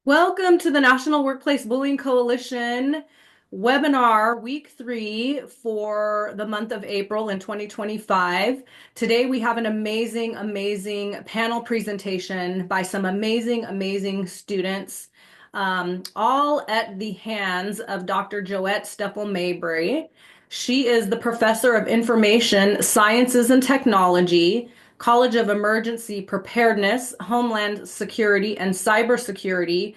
Welcome to the National Workplace Bullying Coalition webinar week 3 for the month of April in 2025. Today we have an amazing panel presentation by some amazing students, all at the hands of Dr. Joette Stefl-Mabry. She is the Professor of Information Sciences and Technology, College of Emergency Preparedness, Homeland Security and Cybersecurity,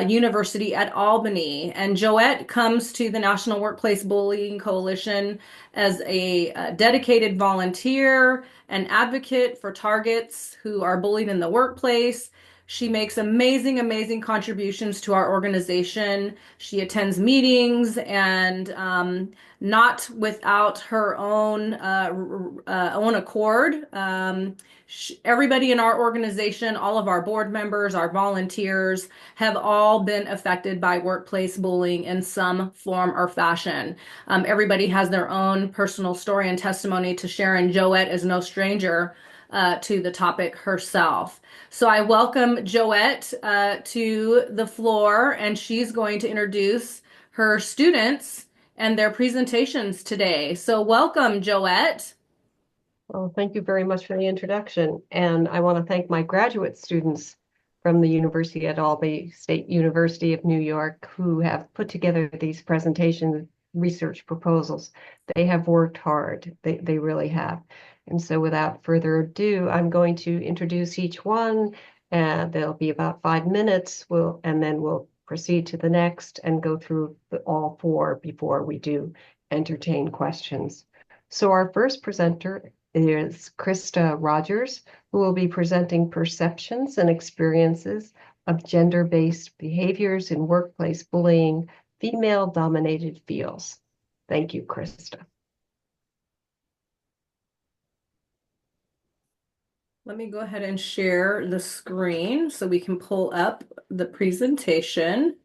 University at Albany. And Joette comes to the National Workplace Bullying Coalition as a dedicated volunteer and advocate for targets who are bullied in the workplace. She makes amazing contributions to our organization. She attends meetings and not without her own accord. Everybody in our organization, all of our board members, our volunteers, have all been affected by workplace bullying in some form or fashion. Everybody has their own personal story and testimony to share, and Joette is no stranger to the topic herself. So I welcome Joette to the floor, and she's going to introduce her students and their presentations today. So welcome, Joette. Well, thank you very much for the introduction. And I want to thank my graduate students from the University at Albany State University of New York who have put together these presentation research proposals. They have worked hard. They really have. And so without further ado, I'm going to introduce each one. There'll be about 5 minutes. And then we'll proceed to the next and go through all 4 before we do entertain questions. So our first presenter is Krista Rogers, who will be presenting perceptions and experiences of gender-based behaviors in workplace bullying, female-dominated fields. Thank you, Krista. Let me go ahead and share the screen so we can pull up the presentation.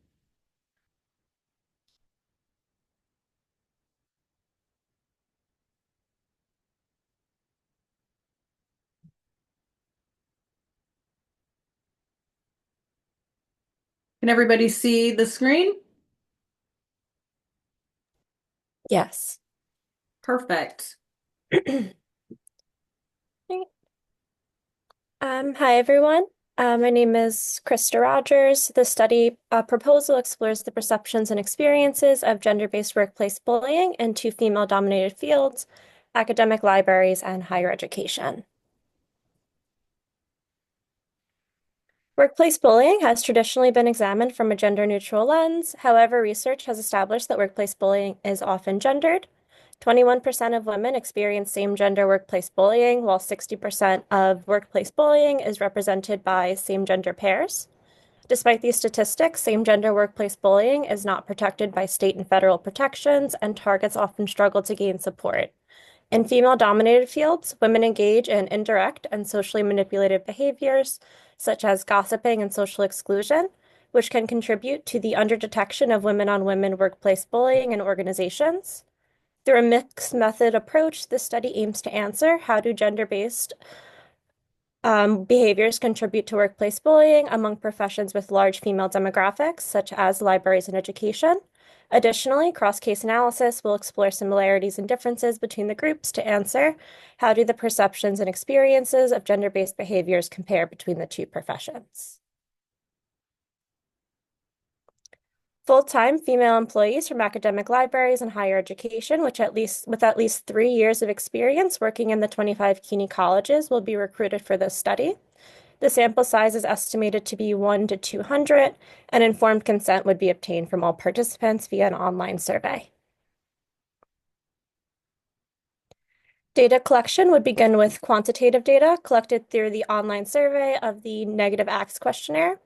Can everybody see the screen? Yes. Perfect. Hi, everyone. My name is Krista Rogers. The study proposal explores the perceptions and experiences of gender-based workplace bullying in 2 female-dominated fields, academic libraries and higher education. Workplace bullying has traditionally been examined from a gender-neutral lens. However, research has established that workplace bullying is often gendered. 21% of women experience same-gender workplace bullying, while 60% of workplace bullying is represented by same-gender pairs. Despite these statistics, same-gender workplace bullying is not protected by state and federal protections, and targets often struggle to gain support. In female-dominated fields, women engage in indirect and socially manipulative behaviors, such as gossiping and social exclusion, which can contribute to the underdetection of women-on-women workplace bullying in organizations. Through a mixed method approach, this study aims to answer how do gender-based behaviors contribute to workplace bullying among professions with large female demographics, such as libraries and education. Additionally, cross-case analysis will explore similarities and differences between the groups to answer how do the perceptions and experiences of gender-based behaviors compare between the 2 professions. Full-time female employees from academic libraries and higher education, with at least 3 years of experience working in the 25 CUNY colleges, will be recruited for this study. The sample size is estimated to be 1 to 200, and informed consent would be obtained from all participants via an online survey. Data collection would begin with quantitative data collected through the online survey of the negative acts questionnaire.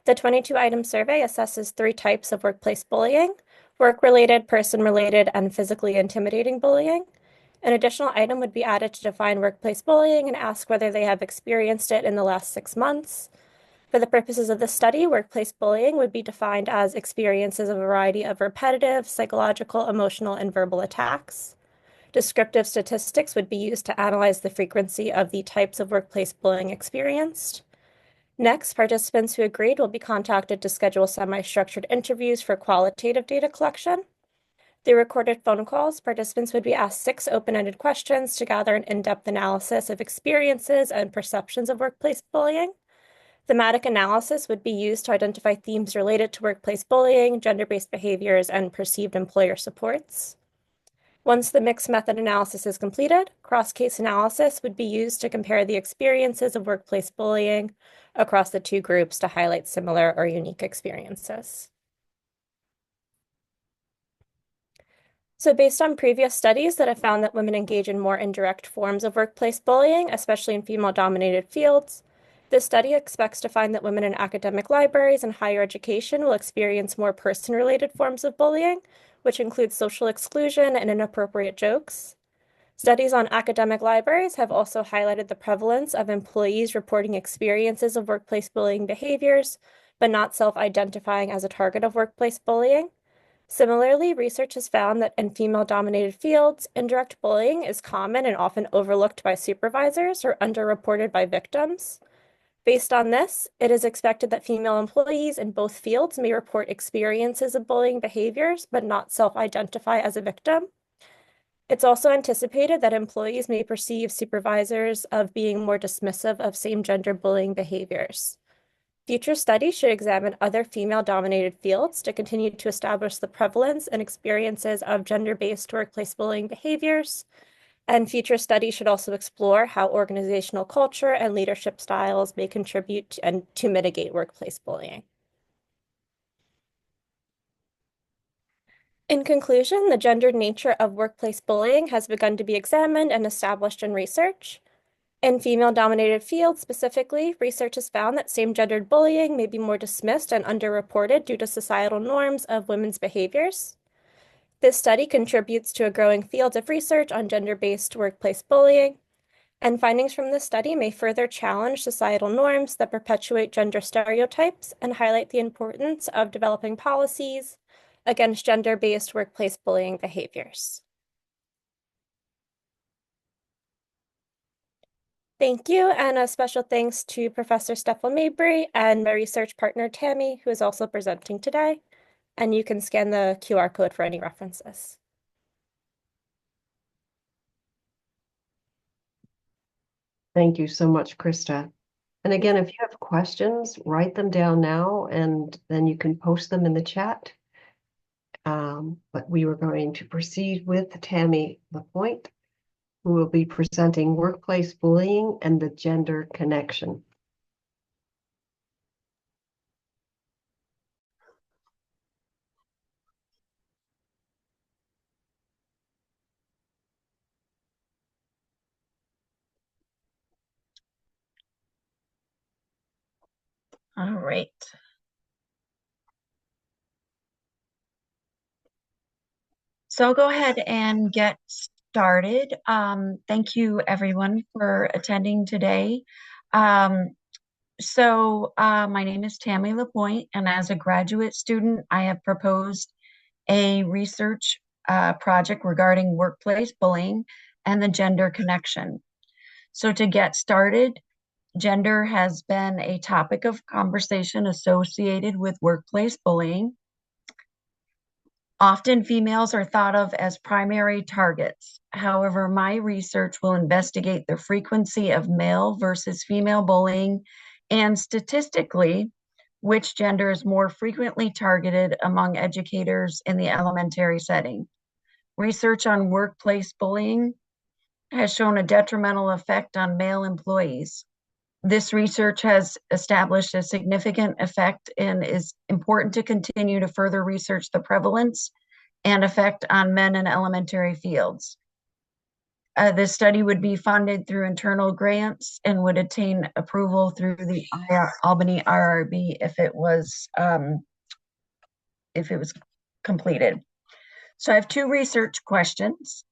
The 22-item survey assesses 3 types of workplace bullying: work-related, person-related, and physically intimidating bullying. An additional item would be added to define workplace bullying and ask whether they have experienced it in the last 6 months. For the purposes of the study, workplace bullying would be defined as experiences of a variety of repetitive, psychological, emotional, and verbal attacks. Descriptive statistics would be used to analyze the frequency of the types of workplace bullying experienced. Next, participants who agreed will be contacted to schedule semi-structured interviews for qualitative data collection. Through recorded phone calls, participants would be asked 6 open-ended questions to gather an in-depth analysis of experiences and perceptions of workplace bullying. Thematic analysis would be used to identify themes related to workplace bullying, gender-based behaviors, and perceived employer supports. Once the mixed method analysis is completed, cross-case analysis would be used to compare the experiences of workplace bullying across the 2 groups to highlight similar or unique experiences. So based on previous studies that have found that women engage in more indirect forms of workplace bullying, especially in female-dominated fields, this study expects to find that women in academic libraries and higher education will experience more person-related forms of bullying, which includes social exclusion and inappropriate jokes. Studies on academic libraries have also highlighted the prevalence of employees reporting experiences of workplace bullying behaviors, but not self-identifying as a target of workplace bullying. Similarly, research has found that in female-dominated fields, indirect bullying is common and often overlooked by supervisors or underreported by victims. Based on this, it is expected that female employees in both fields may report experiences of bullying behaviors, but not self-identify as a victim. It's also anticipated that employees may perceive supervisors of being more dismissive of same-gender bullying behaviors. Future studies should examine other female-dominated fields to continue to establish the prevalence and experiences of gender-based workplace bullying behaviors. And future studies should also explore how organizational culture and leadership styles may contribute to mitigate workplace bullying. In conclusion, the gendered nature of workplace bullying has begun to be examined and established in research. In female-dominated fields specifically, research has found that same-gendered bullying may be more dismissed and underreported due to societal norms of women's behaviors. This study contributes to a growing field of research on gender-based workplace bullying, and findings from this study may further challenge societal norms that perpetuate gender stereotypes and highlight the importance of developing policies against gender-based workplace bullying behaviors. Thank you, and a special thanks to Professor Stefl-Mabry and my research partner Tammy, who is also presenting today. And you can scan the QR code for any references. Thank you so much, Krista. And again, if you have questions, write them down now, and then you can post them in the chat. But we were going to proceed with Tammy Lapointe, who will be presenting workplace bullying and the gender connection. All right. So I'll go ahead and get started. Thank you everyone for attending today. My name is Tammy Lapointe, and as a graduate student, I have proposed a research project regarding workplace bullying and the gender connection. So to get started, gender has been a topic of conversation associated with workplace bullying. Often females are thought of as primary targets. However, my research will investigate the frequency of male versus female bullying and statistically, which gender is more frequently targeted among educators in the elementary setting. Research on workplace bullying has shown a detrimental effect on male employees. This research has established a significant effect and is important to continue to further research the prevalence and effect on men in elementary fields. This study would be funded through internal grants and would attain approval through the Albany IRB if it was completed. So I have 2 research questions.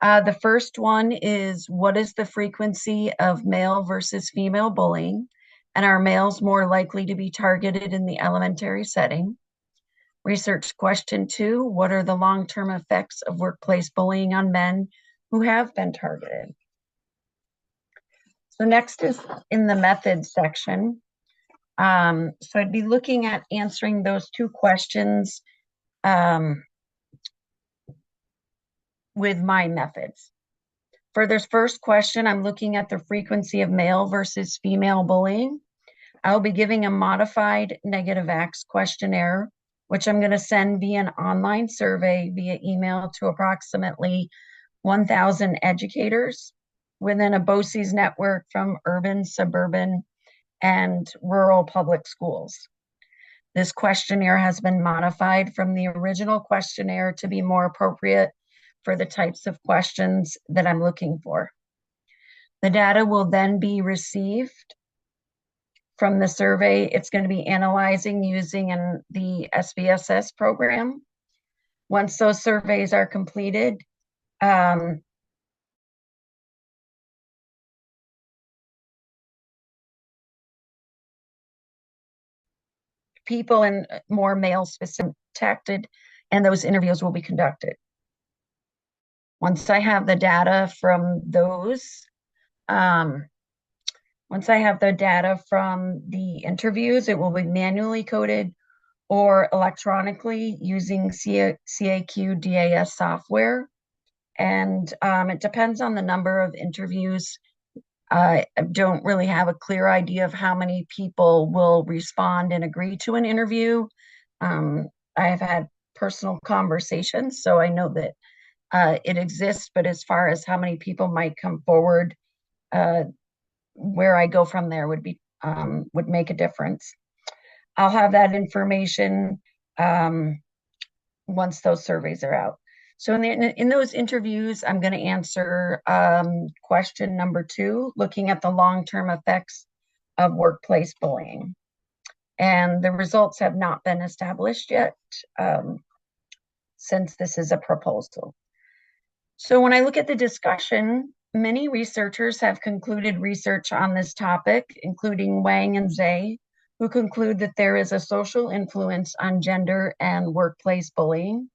The first one is, what is the frequency of male versus female bullying? And are males more likely to be targeted in the elementary setting? Research question 2, what are the long-term effects of workplace bullying on men who have been targeted? So next is in the methods section. So I'd be looking at answering those two questions with my methods. For this first question, I'm looking at the frequency of male versus female bullying. I'll be giving a modified negative acts questionnaire, which I'm going to send via an online survey via email to approximately 1,000 educators within a BOCES network from urban, suburban, and rural public schools. This questionnaire has been modified from the original questionnaire to be more appropriate for the types of questions that I'm looking for. The data will then be received from the survey. It's going to be analyzing using the SBSS program. Once those surveys are completed, people in more male specific protected, and those interviews will be conducted. Once I have the data from those, once I have the data from the interviews, it will be manually coded or electronically using CAQ DAS software. And it depends on the number of interviews. I don't really have a clear idea of how many people will respond and agree to an interview. I have had personal conversations, so I know that it exists, but as far as how many people might come forward, where I go from there would make a difference. I'll have that information once those surveys are out. So in those interviews, I'm going to answer question number 2, looking at the long-term effects of workplace bullying. And the results have not been established yet, since this is a proposal. So when I look at the discussion, many researchers have concluded research on this topic, including Wang and Zhai, who conclude that there is a social influence on gender and workplace bullying.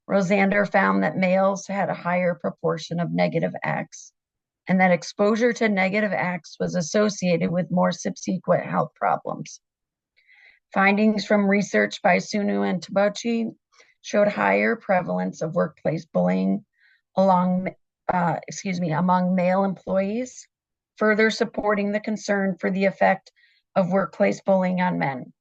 Rosander found that males had a higher proportion of negative acts, and that exposure to negative acts was associated with more subsequent health problems. Findings from research by Sunu and Tabuchi showed higher prevalence of workplace bullying among male employees, further supporting the concern for the effect of workplace bullying on men.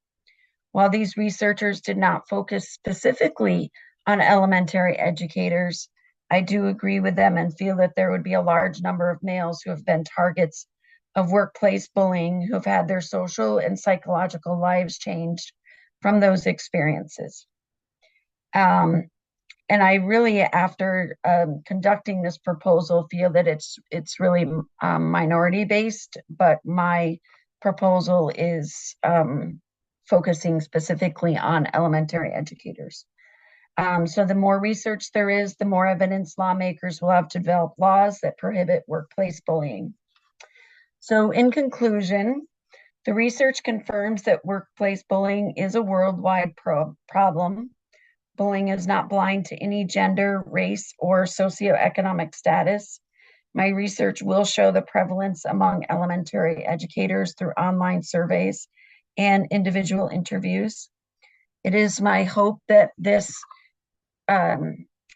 While these researchers did not focus specifically on elementary educators, I do agree with them and feel that there would be a large number of males who have been targets of workplace bullying, who have had their social and psychological lives changed from those experiences. And I really, after conducting this proposal, feel that it's really minority based, but my proposal is focusing specifically on elementary educators. So the more research there is, the more evidence lawmakers will have to develop laws that prohibit workplace bullying. So in conclusion, the research confirms that workplace bullying is a worldwide problem. Bullying is not blind to any gender, race, or socioeconomic status. My research will show the prevalence among elementary educators through online surveys and individual interviews. It is my hope that this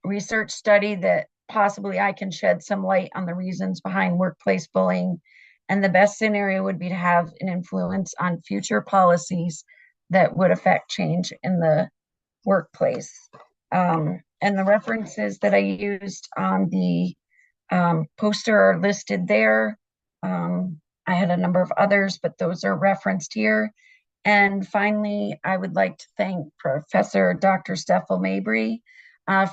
research study that possibly I can shed some light on the reasons behind workplace bullying, and the best scenario would be to have an influence on future policies that would affect change in the workplace. And the references that I used on the poster are listed there. I had a number of others, but those are referenced here. And finally, I would like to thank Professor Dr. Stefl-Mabry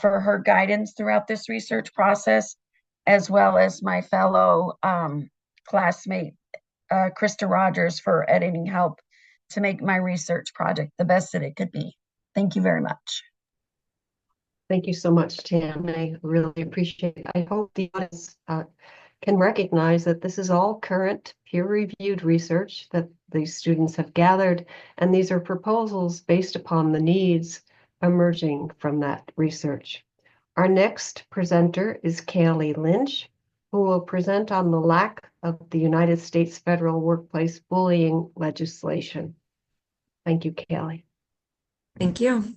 for her guidance throughout this research process, as well as my fellow classmate, Krista Rogers, for editing help to make my research project the best that it could be. Thank you very much. Thank you so much, Tam. I really appreciate it. I hope the audience can recognize that this is all current peer-reviewed research that these students have gathered, and these are proposals based upon the needs emerging from that research. Our next presenter is Kaylee Lynch, who will present on the lack of the United States federal workplace bullying legislation. Thank you, Kelly. Thank you.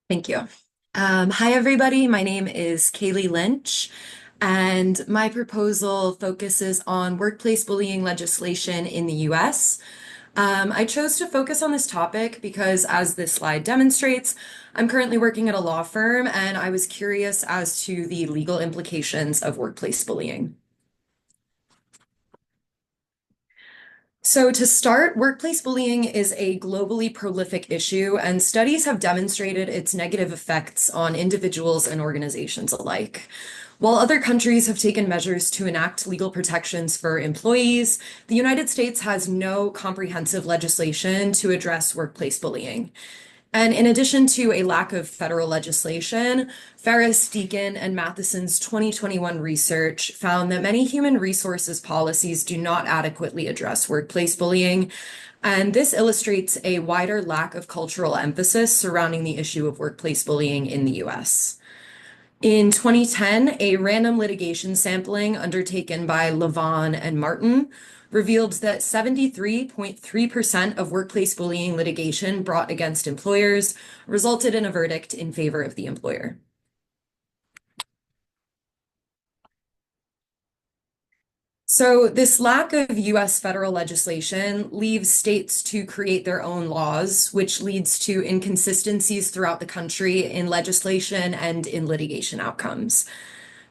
Thank you. Hi, everybody. My name is Kaylee Lynch, and my proposal focuses on workplace bullying legislation in the US. I chose to focus on this topic because, as this slide demonstrates, I'm currently working at a law firm, and I was curious as to the legal implications of workplace bullying. So to start, workplace bullying is a globally prolific issue, and studies have demonstrated its negative effects on individuals and organizations alike. While other countries have taken measures to enact legal protections for employees, the United States has no comprehensive legislation to address workplace bullying. And in addition to a lack of federal legislation, Ferris, Deacon, and Matheson's 2021 research found that many human resources policies do not adequately address workplace bullying. And this illustrates a wider lack of cultural emphasis surrounding the issue of workplace bullying in the US. In 2010, a random litigation sampling undertaken by Levon and Martin revealed that 73.3% of workplace bullying litigation brought against employers resulted in a verdict in favor of the employer. So this lack of US federal legislation leaves states to create their own laws, which leads to inconsistencies throughout the country in legislation and in litigation outcomes.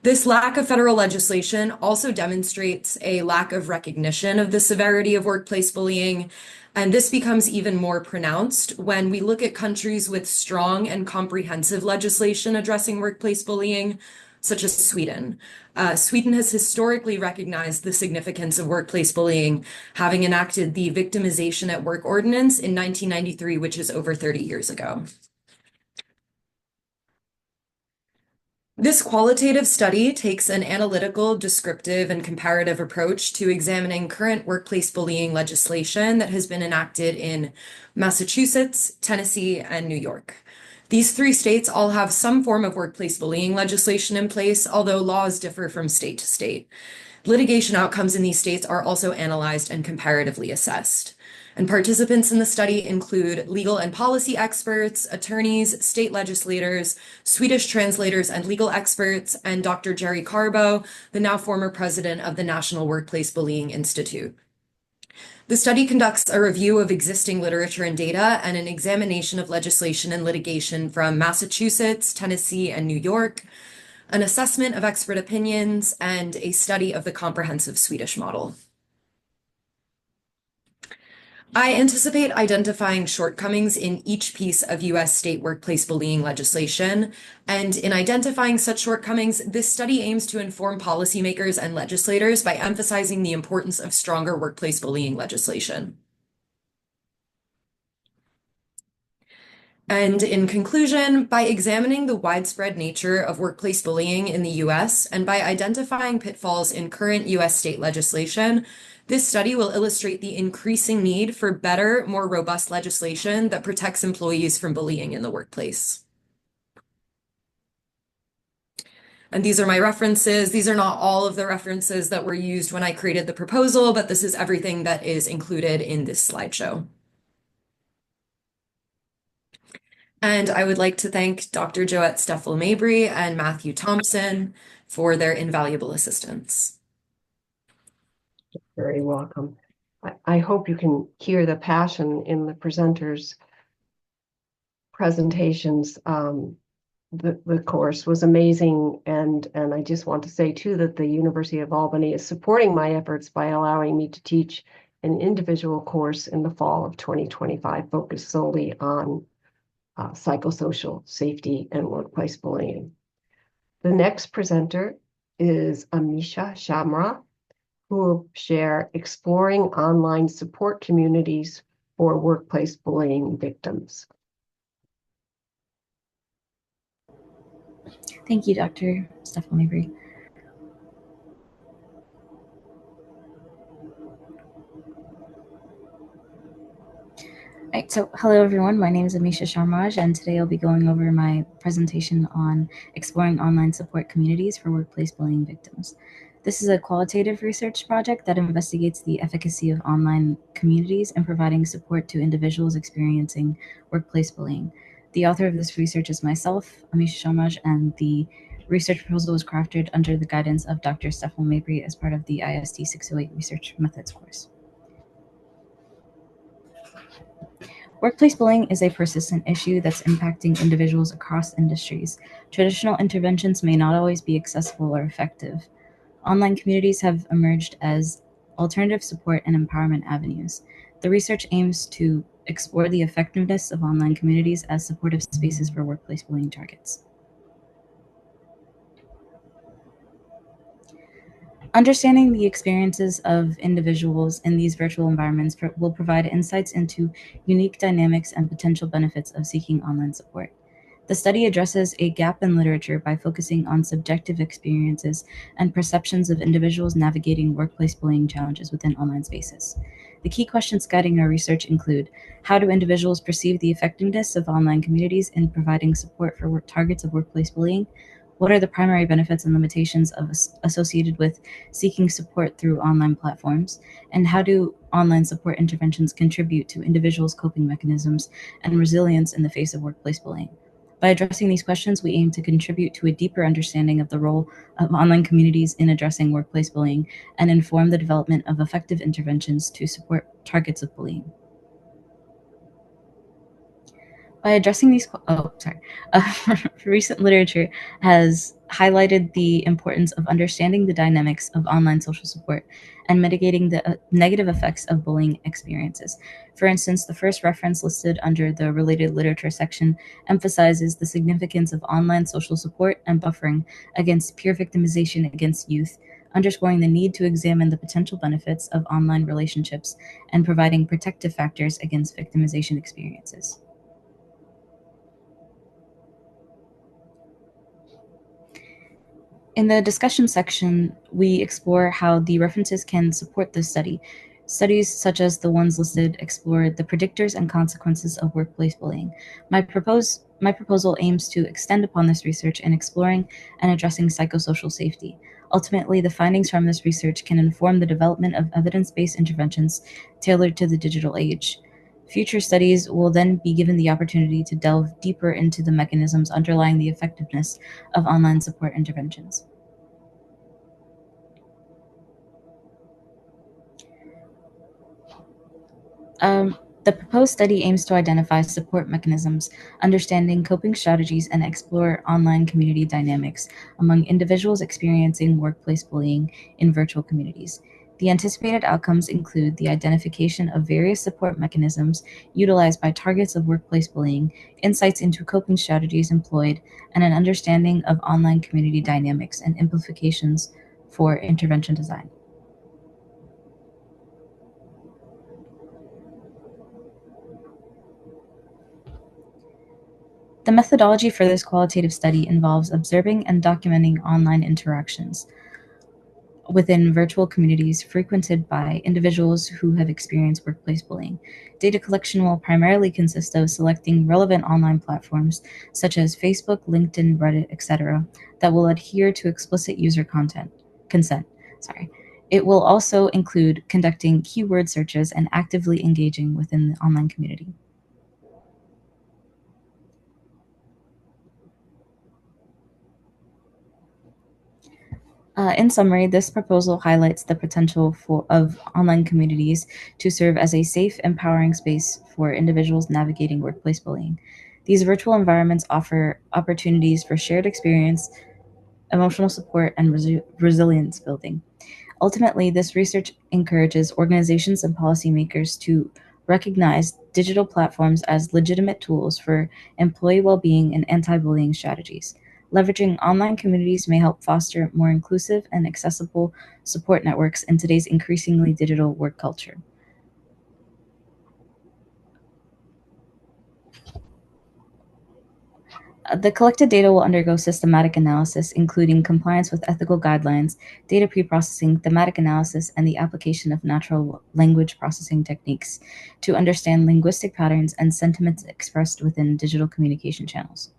This lack of federal legislation also demonstrates a lack of recognition of the severity of workplace bullying, and this becomes even more pronounced when we look at countries with strong and comprehensive legislation addressing workplace bullying, such as Sweden. Sweden has historically recognized the significance of workplace bullying, having enacted the Victimization at Work Ordinance in 1993, which is over 30 years ago. This qualitative study takes an analytical, descriptive, and comparative approach to examining current workplace bullying legislation that has been enacted in Massachusetts, Tennessee, and New York. These three states all have some form of workplace bullying legislation in place, although laws differ from state to state. Litigation outcomes in these states are also analyzed and comparatively assessed. And participants in the study include legal and policy experts, attorneys, state legislators, Swedish translators and legal experts, and Dr. Jerry Carbo, the now former president of the National Workplace Bullying Institute. The study conducts a review of existing literature and data and an examination of legislation and litigation from Massachusetts, Tennessee, and New York, an assessment of expert opinions, and a study of the comprehensive Swedish model. I anticipate identifying shortcomings in each piece of US state workplace bullying legislation, and in identifying such shortcomings, this study aims to inform policymakers and legislators by emphasizing the importance of stronger workplace bullying legislation. And in conclusion, by examining the widespread nature of workplace bullying in the US and by identifying pitfalls in current US state legislation, this study will illustrate the increasing need for better, more robust legislation that protects employees from bullying in the workplace. And these are my references. These are not all of the references that were used when I created the proposal, but this is everything that is included in this slideshow. And I would like to thank Dr. Joette Stefl-Mabry and Matthew Thompson for their invaluable assistance. Very welcome. I hope you can hear the passion in the presenters' presentations. The course was amazing, and I just want to say too that the University of Albany is supporting my efforts by allowing me to teach an individual course in the fall of 2025 focused solely on psychosocial safety and workplace bullying. The next presenter is Amisha Shamra, who will share exploring online support communities for workplace bullying victims. Thank you, Dr. Stefl-Mabry. Right, so hello everyone, my name is Amisha Sharmaj, and today I'll be going over my presentation on exploring online support communities for workplace bullying victims. This is a qualitative research project that investigates the efficacy of online communities in providing support to individuals experiencing workplace bullying. The author of this research is myself, Amisha Sharmaj, and the research proposal was crafted under the guidance of Dr. Stefl-Mabry as part of the ISD 608 Research Methods course. Workplace bullying is a persistent issue that's impacting individuals across industries. Traditional interventions may not always be accessible or effective. Online communities have emerged as alternative support and empowerment avenues. The research aims to explore the effectiveness of online communities as supportive spaces for workplace bullying targets. Understanding the experiences of individuals in these virtual environments will provide insights into unique dynamics and potential benefits of seeking online support. The study addresses a gap in literature by focusing on subjective experiences and perceptions of individuals navigating workplace bullying challenges within online spaces. The key questions guiding our research include: how do individuals perceive the effectiveness of online communities in providing support for targets of workplace bullying? What are the primary benefits and limitations associated with seeking support through online platforms? And how do online support interventions contribute to individuals' coping mechanisms and resilience in the face of workplace bullying? By addressing these questions, we aim to contribute to a deeper understanding of the role of online communities in addressing workplace bullying and inform the development of effective interventions to support targets of bullying. By addressing these, recent literature has highlighted the importance of understanding the dynamics of online social support and mitigating the negative effects of bullying experiences. For instance, the first reference listed under the related literature section emphasizes the significance of online social support and buffering against peer victimization against youth, underscoring the need to examine the potential benefits of online relationships and providing protective factors against victimization experiences. In the discussion section, we explore how the references can support this study. Studies such as the ones listed explore the predictors and consequences of workplace bullying. My proposal aims to extend upon this research in exploring and addressing psychosocial safety. Ultimately, the findings from this research can inform the development of evidence-based interventions tailored to the digital age. Future studies will then be given the opportunity to delve deeper into the mechanisms underlying the effectiveness of online support interventions. The proposed study aims to identify support mechanisms, understanding coping strategies, and explore online community dynamics among individuals experiencing workplace bullying in virtual communities. The anticipated outcomes include the identification of various support mechanisms utilized by targets of workplace bullying, insights into coping strategies employed, and an understanding of online community dynamics and implications for intervention design. The methodology for this qualitative study involves observing and documenting online interactions within virtual communities frequented by individuals who have experienced workplace bullying. Data collection will primarily consist of selecting relevant online platforms such as Facebook, LinkedIn, Reddit, etc., that will adhere to explicit user consent. It will also include conducting keyword searches and actively engaging within the online community. In summary, this proposal highlights the potential of online communities to serve as a safe, empowering space for individuals navigating workplace bullying. These virtual environments offer opportunities for shared experience, emotional support, and resilience building. Ultimately, this research encourages organizations and policymakers to recognize digital platforms as legitimate tools for employee well-being and anti-bullying strategies. Leveraging online communities may help foster more inclusive and accessible support networks in today's increasingly digital work culture. The collected data will undergo systematic analysis, including compliance with ethical guidelines, data preprocessing, thematic analysis, and the application of natural language processing techniques to understand linguistic patterns and sentiments expressed within digital communication channels.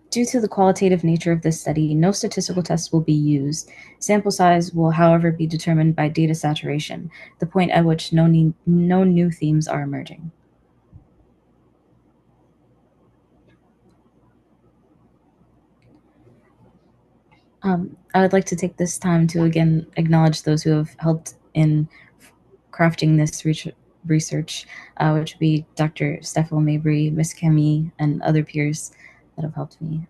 Due to the qualitative nature of this study, no statistical tests will be used. Sample size will, however, be determined by data saturation, the point at which no new themes are emerging. I would like to take this time to again acknowledge those who have helped in crafting this research, which would be Dr. Stefl-Mabry, Ms. Camille, and other peers that have helped me.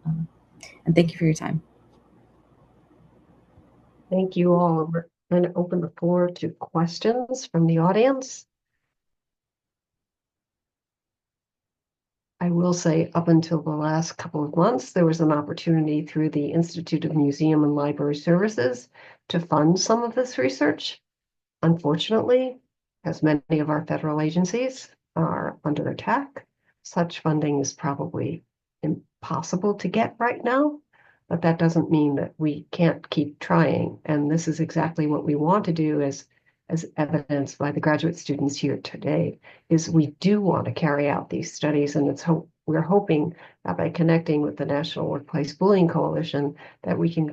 And thank you for your time. Thank you all. We're going to open the floor to questions from the audience. I will say up until the last couple of months, there was an opportunity through the Institute of Museum and Library Services to fund some of this research. Unfortunately, as many of our federal agencies are under attack, such funding is probably impossible to get right now, but that doesn't mean that we can't keep trying. And this is exactly what we want to do as evidenced by the graduate students here today, is we do want to carry out these studies, and we're hoping that by connecting with the National Workplace Bullying Coalition that we can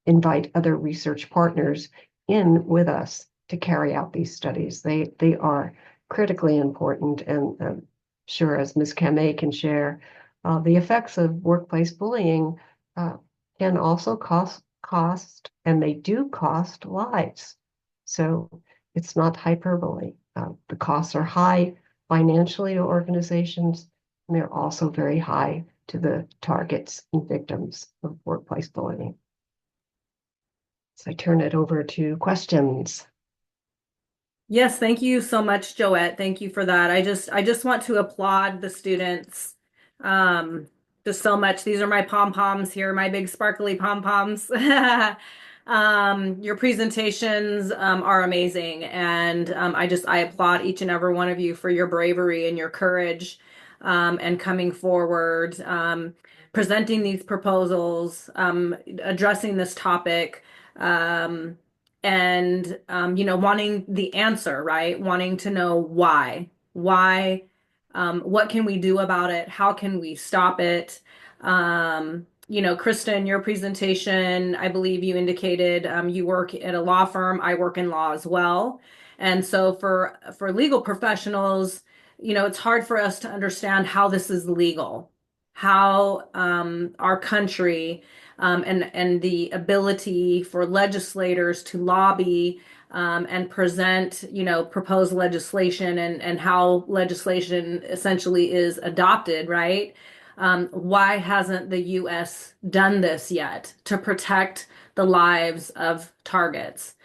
invite other research partners in with us to carry out these studies. They are critically important, and sure, as Ms. Kamei can share, the effects of workplace bullying can also cost, and they do cost lives. So it's not hyperbole. The costs are high financially to organizations, and they're also very high to the targets and victims of workplace bullying. So I turn it over to questions. Yes, thank you so much, Joette. Thank you for that. I just want to applaud the students just so much. These are my pom-poms here, my big sparkly pom-poms. Your presentations are amazing, and I applaud each and every one of you for your bravery and your courage and coming forward, presenting these proposals, addressing this topic. And wanting the answer, right? Wanting to know why, what can we do about it? How can we stop it? Kristen, your presentation, I believe you indicated you work at a law firm. I work in law as well. And so for legal professionals, it's hard for us to understand how this is legal, how our country and the ability for legislators to lobby and present, proposed legislation and how legislation essentially is adopted, right? Why hasn't the U.S. done this yet to protect the lives of targets?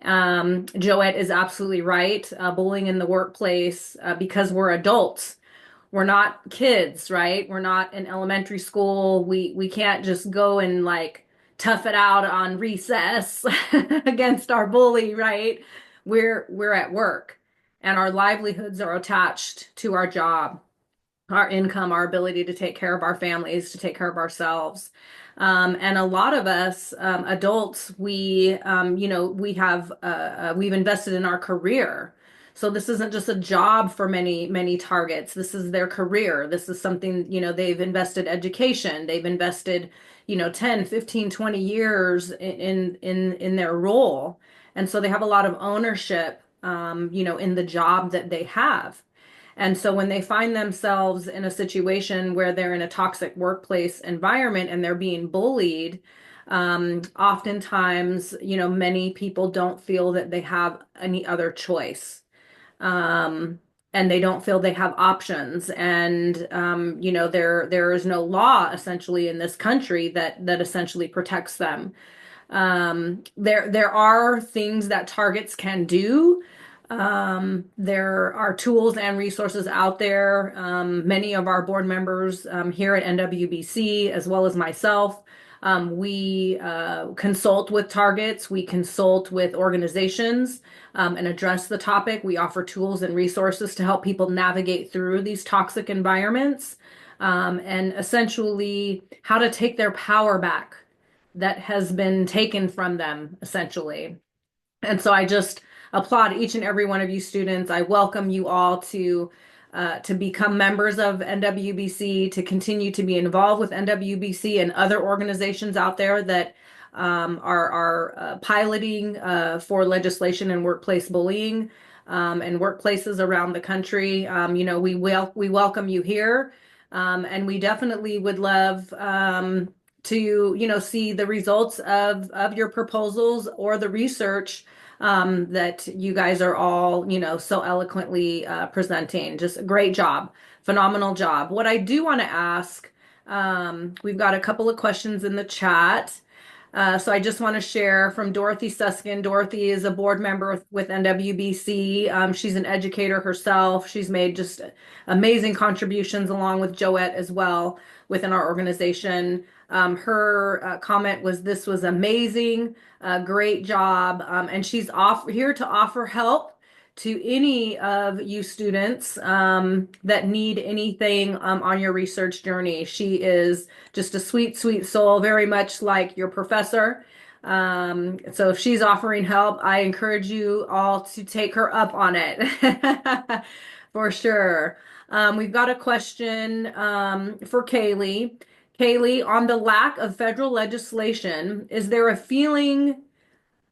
Joette is absolutely right. Bullying in the workplace, because we're adults. We're not kids, right? We're not in elementary school. We can't just go and like tough it out on recess against our bully, right? We're at work, and our livelihoods are attached to our job, our income, our ability to take care of our families, to take care of ourselves. And a lot of us adults, we've invested in our career. So this isn't just a job for many targets. This is their career. This is something, they've invested education. They've invested, 10, 15, 20 years in their role. And so they have a lot of ownership, in the job that they have. And so when they find themselves in a situation where they're in a toxic workplace environment and they're being bullied, oftentimes, many people don't feel that they have any other choice. And they don't feel they have options. And, there is no law essentially in this country that essentially protects them. There are things that targets can do. There are tools and resources out there. Many of our board members here at NWBC, as well as myself, We consult with targets, we consult with organizations, and address the topic. We offer tools and resources to help people navigate through these toxic environments, and essentially how to take their power back that has been taken from them, essentially. And so I just applaud each and every one of you students. I welcome you all to become members of NWBC, to continue to be involved with NWBC and other organizations out there that are piloting for legislation and workplace bullying, and workplaces around the country. We welcome you here, and we definitely would love to see the results of your proposals or the research that you guys are all so eloquently presenting. Just a great job, phenomenal job. What I do want to ask, we've got a couple of questions in the chat. So I just want to share from Dorothy Suskin. Dorothy is a board member with NWBC. She's an educator herself. She's made just amazing contributions along with Joette as well within our organization. Her comment was, "This was amazing, great job," and she's here to offer help to any of you students that need anything on your research journey. She is just a sweet, sweet soul, very much like your professor. So if she's offering help, I encourage you all to take her up on it for sure. We've got a question for Kaylee. Kaylee, on the lack of federal legislation, is there a feeling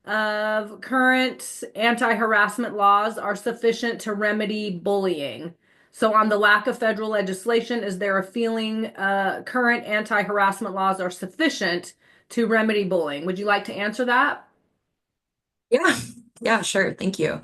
of current anti-harassment laws are sufficient to remedy bullying? So on the lack of federal legislation, is there a feeling current anti-harassment laws are sufficient to remedy bullying? Would you like to answer that? Yeah, sure. Thank you.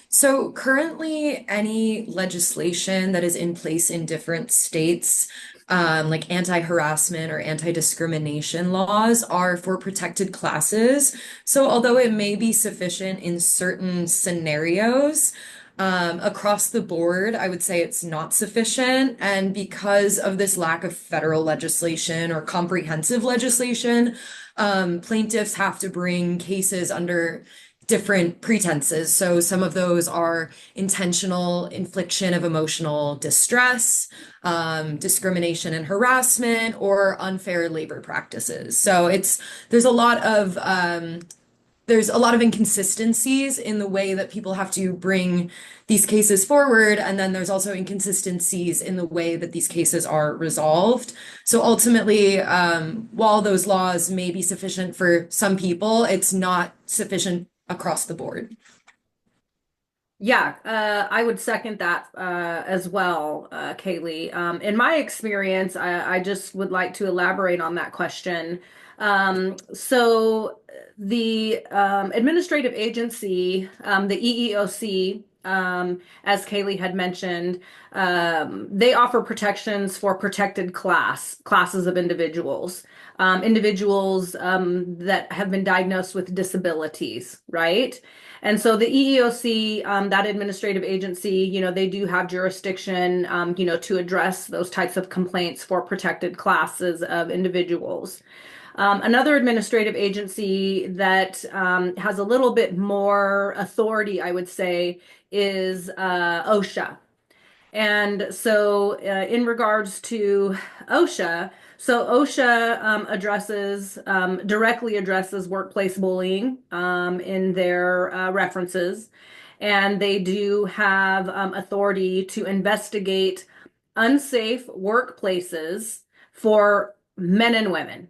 So currently, any legislation that is in place in different states, like anti-harassment or anti-discrimination laws, are for protected classes. So although it may be sufficient in certain scenarios, across the board, I would say it's not sufficient. And because of this lack of federal legislation or comprehensive legislation, plaintiffs have to bring cases under different pretenses. So some of those are intentional infliction of emotional distress, discrimination and harassment, or unfair labor practices. So there's a lot of inconsistencies in the way that people have to bring these cases forward, and then there's also inconsistencies in the way that these cases are resolved. So ultimately, while those laws may be sufficient for some people, it's not sufficient across the board. Yeah, I would second that as well, Kaylee. In my experience, I just would like to elaborate on that question. So the administrative agency, the EEOC, as Kaylee had mentioned, they offer protections for protected classes of individuals, individuals that have been diagnosed with disabilities, right? And so the EEOC, that administrative agency, they do have jurisdiction, to address those types of complaints for protected classes of individuals. Another administrative agency that has a little bit more authority, I would say, is OSHA. And so in regards to OSHA, so OSHA directly addresses workplace bullying in their references, and they do have authority to investigate unsafe workplaces for men and women.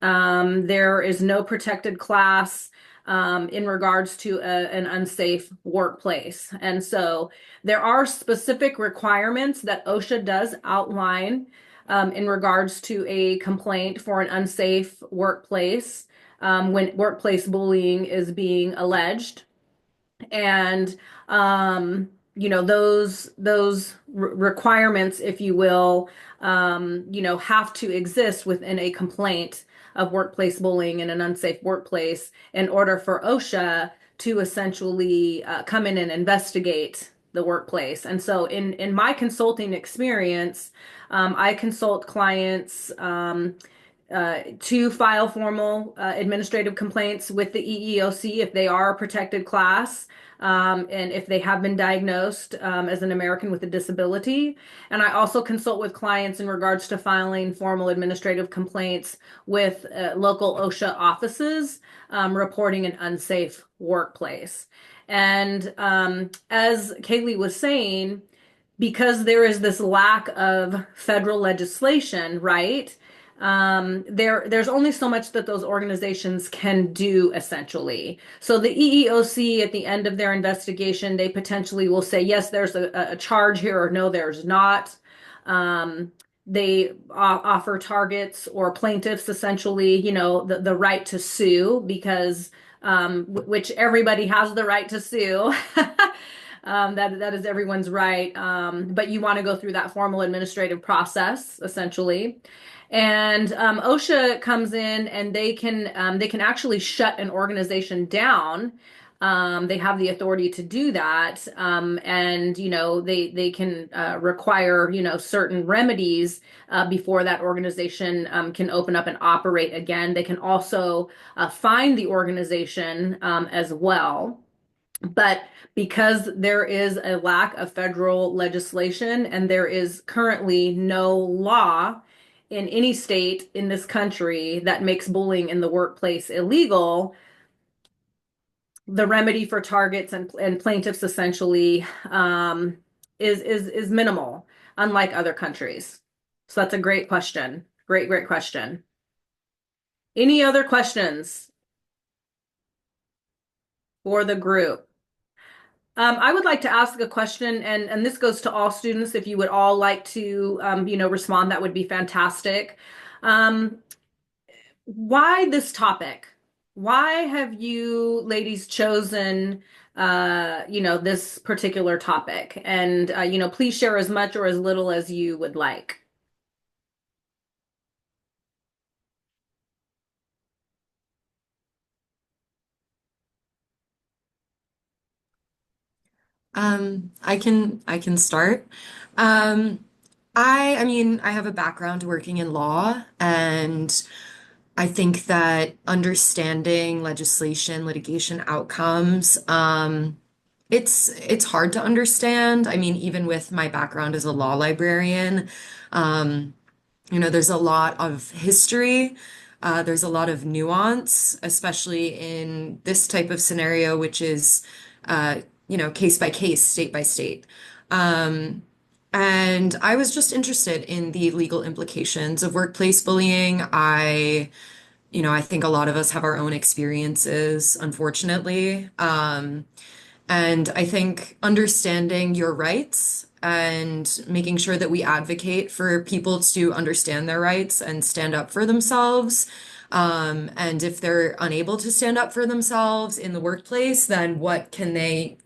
There is no protected class in regards to an unsafe workplace. And so there are specific requirements that OSHA does outline in regards to a complaint for an unsafe workplace when workplace bullying is being alleged. And those requirements, if you will, have to exist within a complaint of workplace bullying in an unsafe workplace in order for OSHA to essentially come in and investigate the workplace. And so in my consulting experience, I consult clients to file formal administrative complaints with the EEOC if they are a protected class, and if they have been diagnosed as an American with a disability. And I also consult with clients in regards to filing formal administrative complaints with local OSHA offices reporting an unsafe workplace. And as Kaylee was saying, because there is this lack of federal legislation, right? There's only so much that those organizations can do, essentially. So the EEOC, at the end of their investigation, they potentially will say, yes, there's a charge here, or no, there's not. They offer targets or plaintiffs, essentially, the right to sue, because which everybody has the right to sue. That is everyone's right. But you want to go through that formal administrative process, essentially. And OSHA comes in and they can actually shut an organization down. They have the authority to do that. And they can require certain remedies before that organization can open up and operate again. They can also fine the organization as well. But because there is a lack of federal legislation and there is currently no law in any state in this country that makes bullying in the workplace illegal, the remedy for targets and plaintiffs essentially is minimal, unlike other countries. So that's a great question. Great question. Any other questions for the group? I would like to ask a question, and this goes to all students. If you would all like to, respond, that would be fantastic. Why this topic? Why have you ladies chosen, this particular topic? And, please share as much or as little as you would like. I can start. I mean, I have a background working in law, and I think that understanding legislation, litigation outcomes, it's hard to understand. I mean, even with my background as a law librarian, um, there's a lot of history, there's a lot of nuance, especially in this type of scenario, which is, case by case, state by state. Um, and I was just interested in the legal implications of workplace bullying. I think a lot of us have our own experiences, unfortunately. And I think understanding your rights and making sure that we advocate for people to understand their rights and stand up for themselves. And if they're unable to stand up for themselves in the workplace, then what can they,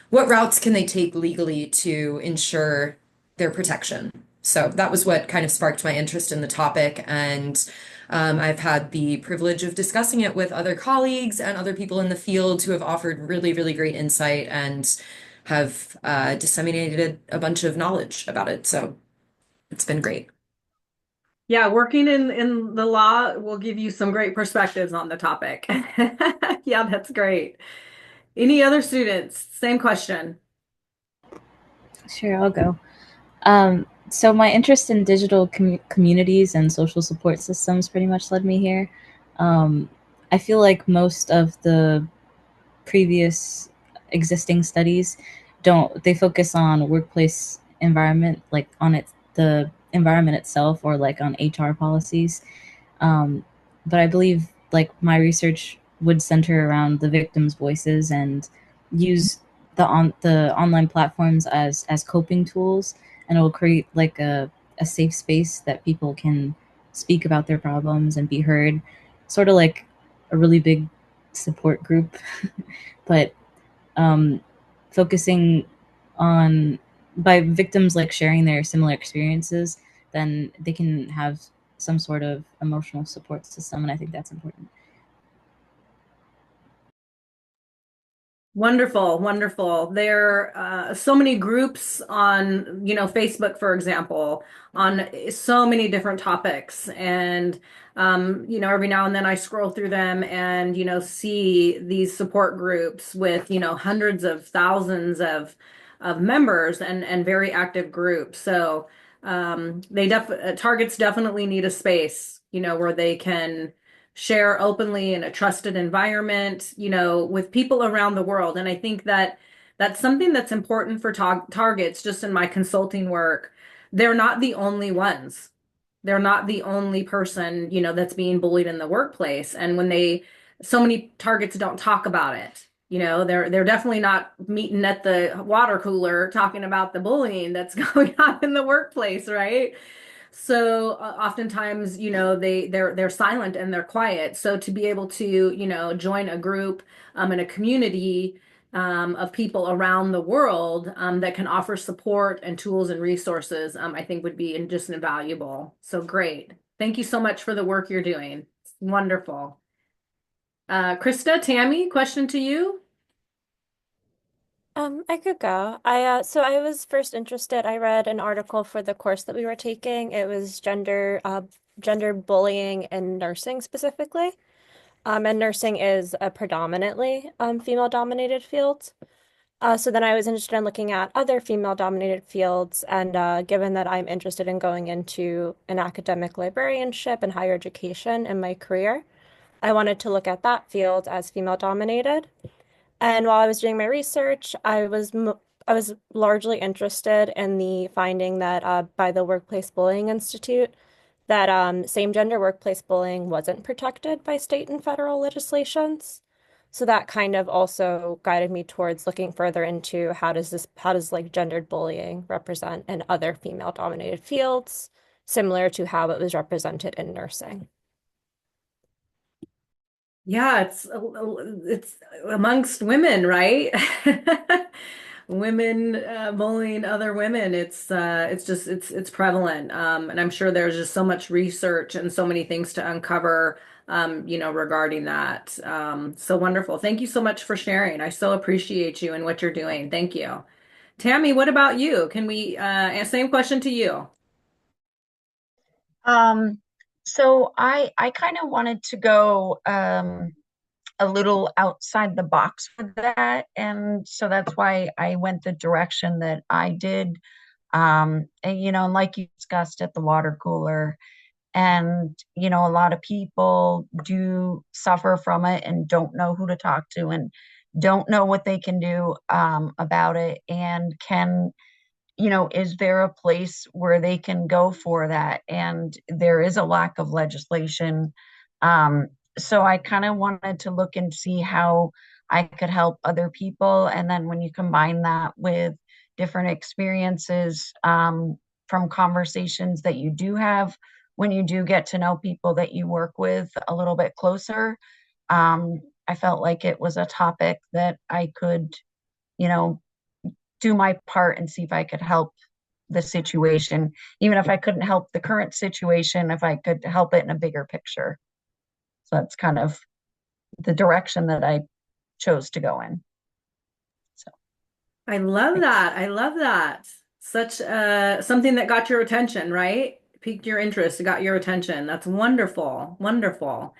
what routes can they take legally to ensure their protection? So that was what kind of sparked my interest in the topic. And I've had the privilege of discussing it with other colleagues and other people in the field who have offered really, really great insight and have disseminated a bunch of knowledge about it. So it's been great. Yeah, working in the law will give you some great perspectives on the topic. Yeah, that's great. Any other students? Same question. Sure, I'll go. So my interest in digital communities and social support systems pretty much led me here. I feel like most of the previous existing studies they focus on workplace environment, like on the environment itself, or like on HR policies. But I believe like my research would center around the victims' voices and use the online platforms as coping tools, and it will create like a safe space that people can speak about their problems and be heard, sort of like a really big support group. But focusing on by victims like sharing their similar experiences, then they can have some sort of emotional support system, and I think that's important. Wonderful, wonderful. There are so many groups on, Facebook, for example, on so many different topics. And, every now and then I scroll through them and, see these support groups with, hundreds of thousands of members and very active groups. So, targets definitely need a space, where they can share openly in a trusted environment, with people around the world. And I think that that's something that's important for targets, just in my consulting work. They're not the only ones. They're not the only person, that's being bullied in the workplace. And so many targets don't talk about it. They're definitely not meeting at the water cooler talking about the bullying that's going on in the workplace, right? So oftentimes, they're silent and they're quiet. So to be able to, join a group and a community of people around the world that can offer support and tools and resources, I think would be just invaluable. So great. Thank you so much for the work you're doing. It's wonderful. Krista, Tammy, question to you. I could go. So I was first interested. I read an article for the course that we were taking. It was gender bullying in nursing specifically. And nursing is a predominantly female-dominated field. So then I was interested in looking at other female-dominated fields, and given that I'm interested in going into an academic librarianship and higher education in my career, I wanted to look at that field as female-dominated. And while I was doing my research, I was largely interested in the finding that by the Workplace Bullying Institute that same-gender workplace bullying wasn't protected by state and federal legislations. So that kind of also guided me towards looking further into how does like gendered bullying represent in other female-dominated fields, similar to how it was represented in nursing. Yeah, it's amongst women, right? Women bullying other women. It's prevalent. And I'm sure there's just so much research and so many things to uncover, regarding that. So wonderful. Thank you so much for sharing. I so appreciate you and what you're doing. Thank you. Tammy, what about you? Can we same question to you? Um, so I kind of wanted to go a little outside the box for that, and so that's why I went the direction that I did. And like you discussed at the water cooler, and a lot of people do suffer from it and don't know who to talk to and don't know what they can do about it, and can is there a place where they can go for that? And there is a lack of legislation. Um, so I kind of wanted to look and see how I could help other people. And then when you combine that with different experiences from conversations that you do have, when you do get to know people that you work with a little bit closer, I felt like it was a topic that I could, you know, do my part and see if I could help the situation, even if I couldn't help the current situation, if I could help it in a bigger picture. So that's kind of the direction that I chose to go in. So I love that. I love that. Such something that got your attention, right? Piqued your interest, it got your attention. That's wonderful. Wonderful.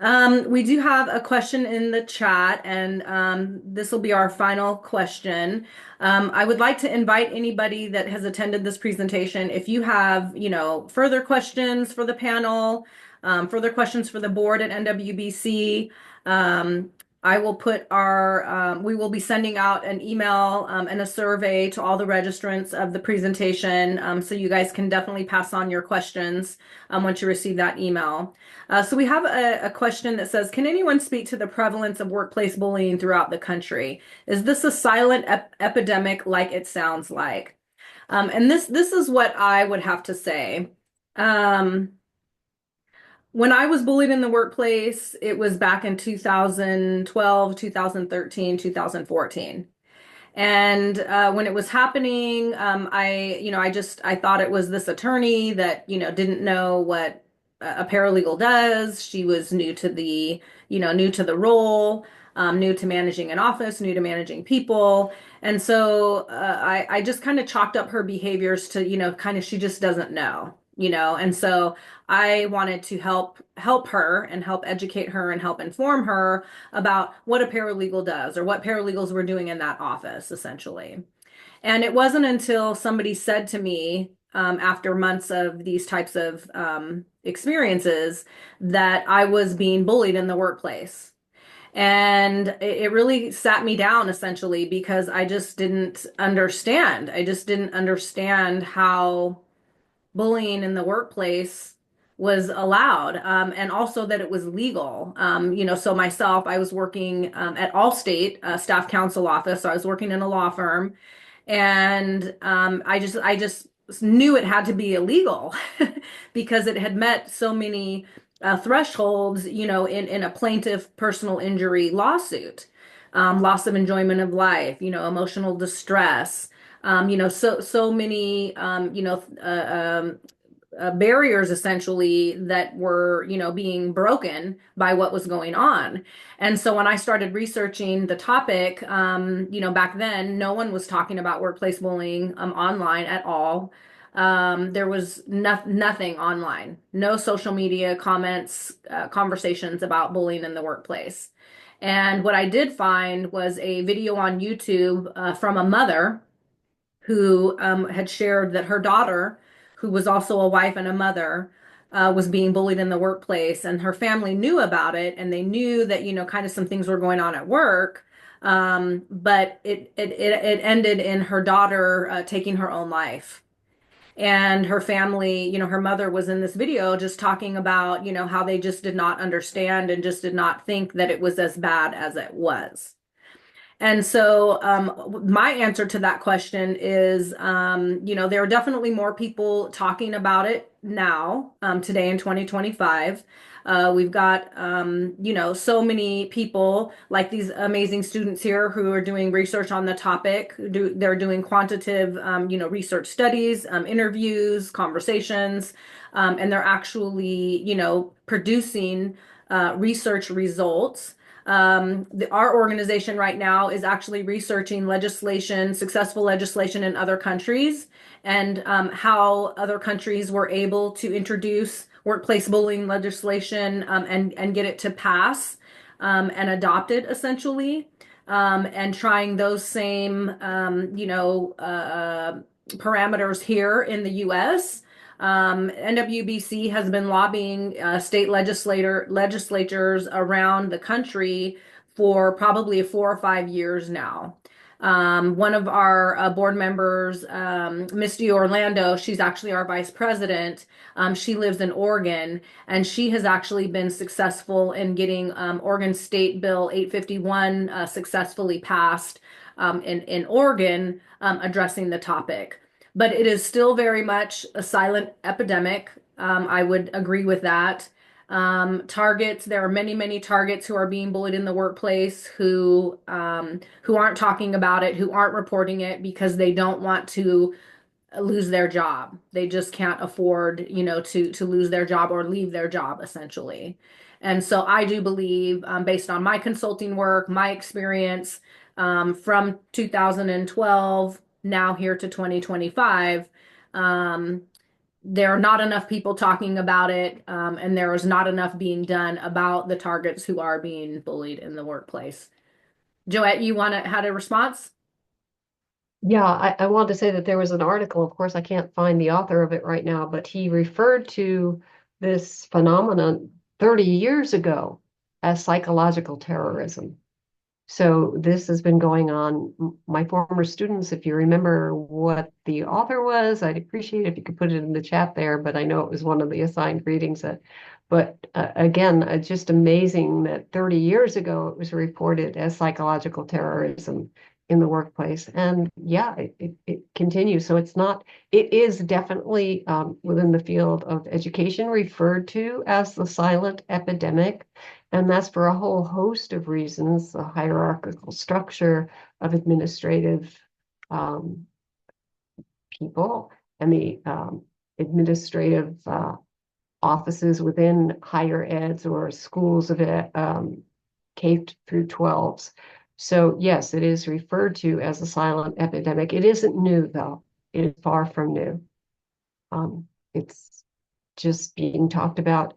We do have a question in the chat, and this will be our final question. I would like to invite anybody that has attended this presentation, if you have, further questions for the panel, further questions for the board at NWBC, I will we will be sending out an email and a survey to all the registrants of the presentation, so you guys can definitely pass on your questions once you receive that email. So we have a question that says, can anyone speak to the prevalence of workplace bullying throughout the country? Is this a silent epidemic like it sounds like? And this is what I would have to say. When I was bullied in the workplace, it was back in 2012, 2013, 2014. And when it was happening, I thought it was this attorney that, didn't know what a paralegal does. She was new to the role. new to managing an office, new to managing people. And so I just kind of chalked up her behaviors to, kind of she just doesn't know, and so I wanted to help her and help educate her and help inform her about what a paralegal does or what paralegals were doing in that office, essentially. And it wasn't until somebody said to me, after months of these types of experiences, that I was being bullied in the workplace. And it really sat me down, essentially, because I just didn't understand. I just didn't understand how bullying in the workplace was allowed, and also that it was legal. So myself, I was working at Allstate staff counsel office, so I was working in a law firm, and I just knew it had to be illegal because it had met so many thresholds, in a plaintiff personal injury lawsuit, loss of enjoyment of life, emotional distress, so many, barriers essentially that were, being broken by what was going on. And so when I started researching the topic, back then, no one was talking about workplace bullying online at all. There was nothing online, no social media comments, conversations about bullying in the workplace. And what I did find was a video on YouTube from a mother who had shared that her daughter, who was also a wife and a mother, was being bullied in the workplace, and her family knew about it, and they knew that, kind of some things were going on at work. But it ended in her daughter taking her own life. And her family, her mother was in this video just talking about, how they just did not understand and just did not think that it was as bad as it was. And so my answer to that question is, there are definitely more people talking about it now, today in 2025. We've got, so many people like these amazing students here who are doing research on the topic. They're doing quantitative, research studies, interviews, conversations, and they're actually, producing research results. Our organization right now is actually researching legislation, successful legislation in other countries, and how other countries were able to introduce workplace bullying legislation, and get it to pass, and adopt it, essentially, and trying those same parameters here in the U.S. NWBC has been lobbying state legislatures around the country for probably 4 or 5 years now. One of our board members, Misty Orlando, she's actually our vice president. She lives in Oregon, and she has actually been successful in getting Oregon State Bill 851 successfully passed in Oregon, addressing the topic. But it is still very much a silent epidemic. I would agree with that. Targets, there are many, many targets who are being bullied in the workplace who aren't talking about it, who aren't reporting it because they don't want to lose their job. They just can't afford, to lose their job or leave their job, essentially. And so I do believe, based on my consulting work, my experience, from 2012 now here to 2025, there are not enough people talking about it, and there is not enough being done about the targets who are being bullied in the workplace. Joette, had a response? Yeah, I wanted to say that there was an article. Of course, I can't find the author of it right now, but he referred to this phenomenon 30 years ago as psychological terrorism. So this has been going on. My former students, if you remember what the author was, I'd appreciate if you could put it in the chat there, but I know it was one of the assigned readings. Again, it's just amazing that 30 years ago it was reported as psychological terrorism in the workplace. And yeah, it continues. So it is definitely within the field of education referred to as the silent epidemic. And that's for a whole host of reasons, the hierarchical structure of administrative people and the administrative offices within higher eds or schools of K through 12s. So yes, it is referred to as a silent epidemic. It isn't new, though. It is far from new. It's just being talked about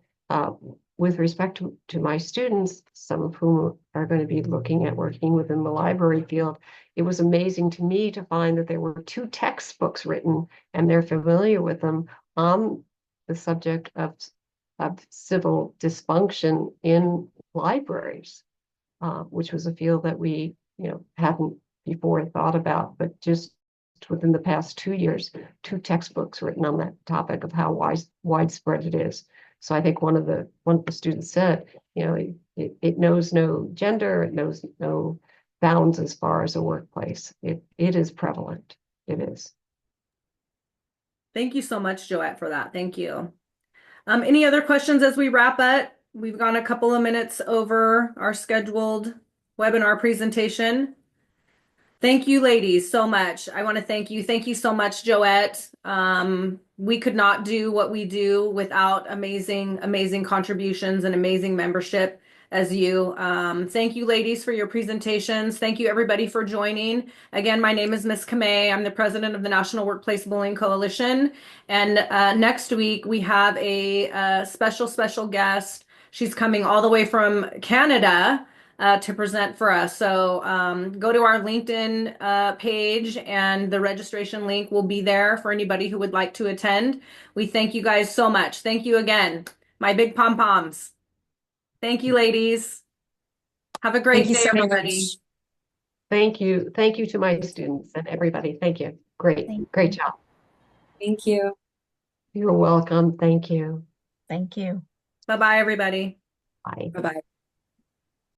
with respect to my students, some of whom are going to be looking at working within the library field. It was amazing to me to find that there were 2 textbooks written, and they're familiar with them, on the subject of civil dysfunction in libraries, which was a field that we, hadn't before thought about, but just within the past 2 years, 2 textbooks written on that topic of how widespread it is. So I think one of the students said, it knows no gender, it knows no bounds as far as a workplace. It is prevalent. It is. Thank you so much, Joette, for that. Thank you. Any other questions as we wrap up? We've gone a couple of minutes over our scheduled webinar presentation. Thank you, ladies, so much. I want to thank you. Thank you so much, Joette. We could not do what we do without amazing, amazing contributions and amazing membership as you. Thank you, ladies, for your presentations. Thank you, everybody, for joining. Again, my name is Miss Kamei. I'm the president of the National Workplace Bullying Coalition. And next week, we have a special guest. She's coming all the way from Canada to present for us. So go to our LinkedIn page, and the registration link will be there for anybody who would like to attend. We thank you guys so much. Thank you again. My big pom-poms. Thank you, ladies. Have a great Thank you day, so everybody. much. Thank you. Thank you to my students and everybody. Thank you. Great job. Thank you. You're welcome. Thank you. Thank you. Bye-bye, everybody. Bye. Bye-bye.